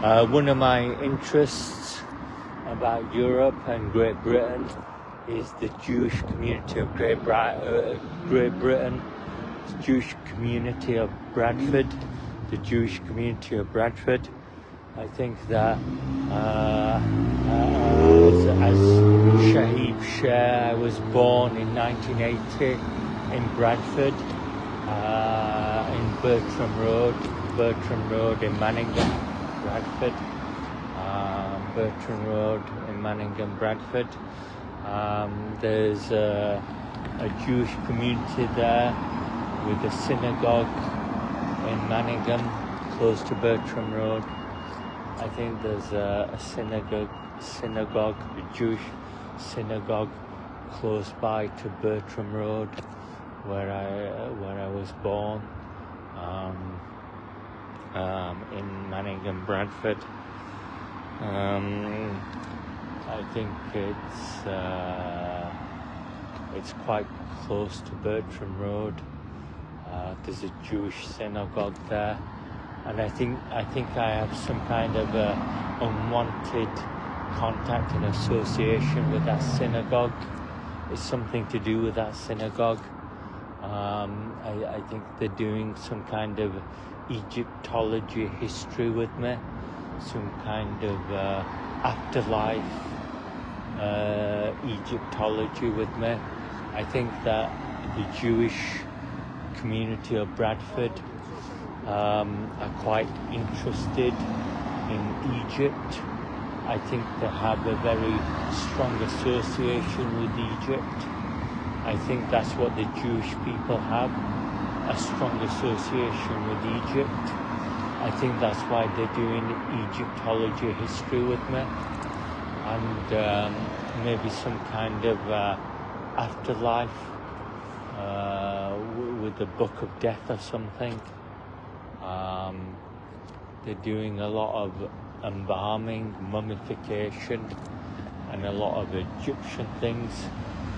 One of my interests about Europe and Great Britain is the Jewish community of Great Britain, the Jewish community of Bradford, the Jewish community of Bradford. I think that as Shaheeb Sher, I was born in 1980 in Bradford, in Bertram Road in Manningham, Bradford. Bertram Road in Manningham, Bradford. There's a Jewish community there with a synagogue in Manningham, close to Bertram Road. I think there's a synagogue, a Jewish synagogue close by to Bertram Road, where I was born, in Manningham, Bradford. I think it's quite close to Bertram Road. There's a Jewish synagogue there, and I think I have some kind of unwanted contact and association with that synagogue. It's something to do with that synagogue. I think they're doing some kind of Egyptology history with me, some kind of afterlife Egyptology with me. I think that the Jewish community of Bradford are quite interested in Egypt. I think they have a very strong association with Egypt. I think that's what the Jewish people have, a strong association with Egypt. I think that's why they're doing Egyptology history with me, and maybe some kind of afterlife with the Book of Death or something. They're doing a lot of embalming, mummification, and a lot of Egyptian things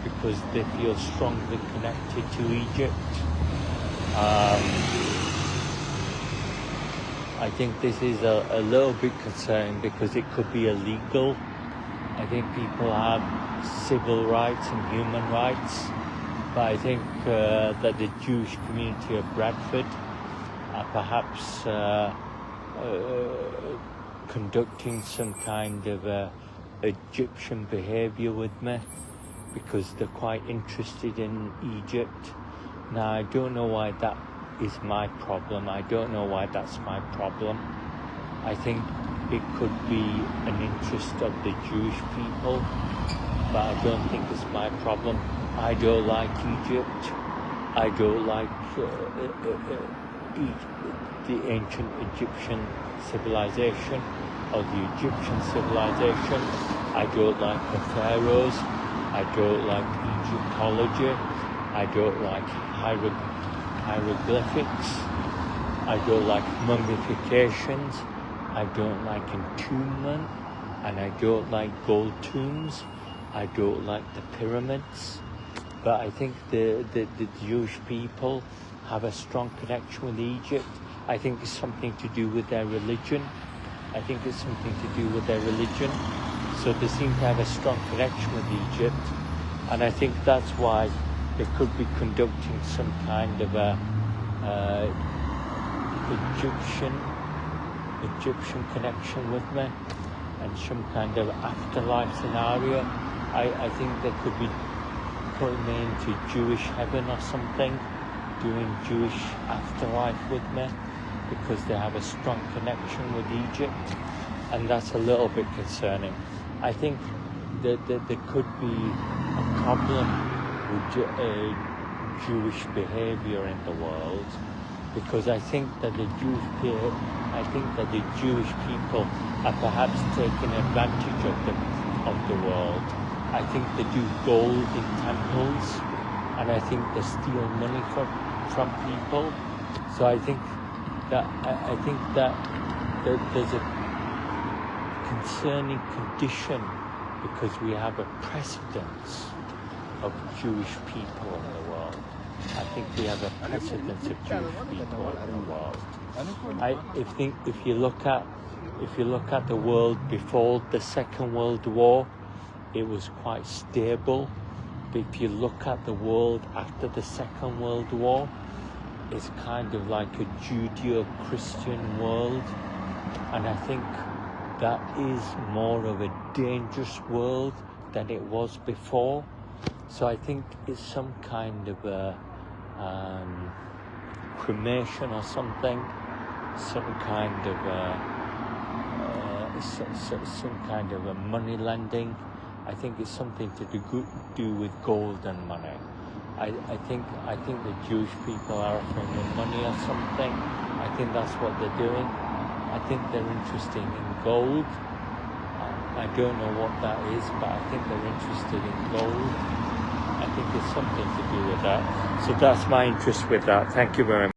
because they feel strongly connected to Egypt. I think this is a little bit concerning because it could be illegal. I think people have civil rights and human rights, but I think that the Jewish community of Bradford are perhaps conducting some kind of Egyptian behaviour with me because they're quite interested in Egypt. Now, I don't know why that is my problem. I don't know why that's my problem. I think it could be an interest of the Jewish people, but I don't think it's my problem. I don't like Egypt. I don't like the ancient Egyptian civilization or the Egyptian civilization. I don't like the pharaohs. I don't like Egyptology. I don't like hieroglyphics. I don't like mummifications. I don't like entombment, and I don't like gold tombs. I don't like the pyramids. But I think the Jewish people have a strong connection with Egypt. I think it's something to do with their religion. So they seem to have a strong connection with Egypt, and I think that's why they could be conducting some kind of a Egyptian connection with me, and some kind of afterlife scenario. I think they could be putting me into Jewish heaven or something, doing Jewish afterlife with me, because they have a strong connection with Egypt, and that's a little bit concerning. I think that there could be a problem with Jewish behavior in the world, because I think that the Jewish people are perhaps taking advantage of the world. I think they do gold in temples, and I think they steal money from people. So I think that there's a concerning condition, because we have a precedence of Jewish people in the world. I think we have a precedence of Jewish people in the world. If you look at if you look at the world before the Second World War, it was quite stable. But if you look at the world after the Second World War, it's kind of like a Judeo-Christian world. And I think that is more of a dangerous world than it was before. So I think it's some kind of a cremation or something, some kind of some kind of a money lending. I think it's something to do with gold and money. I think the Jewish people are offering them money or something. I think that's what they're doing. I think they're interested in gold. I don't know what that is, but I think they're interested in gold. I think it's something to do with that. So that's my interest with that. Thank you very much.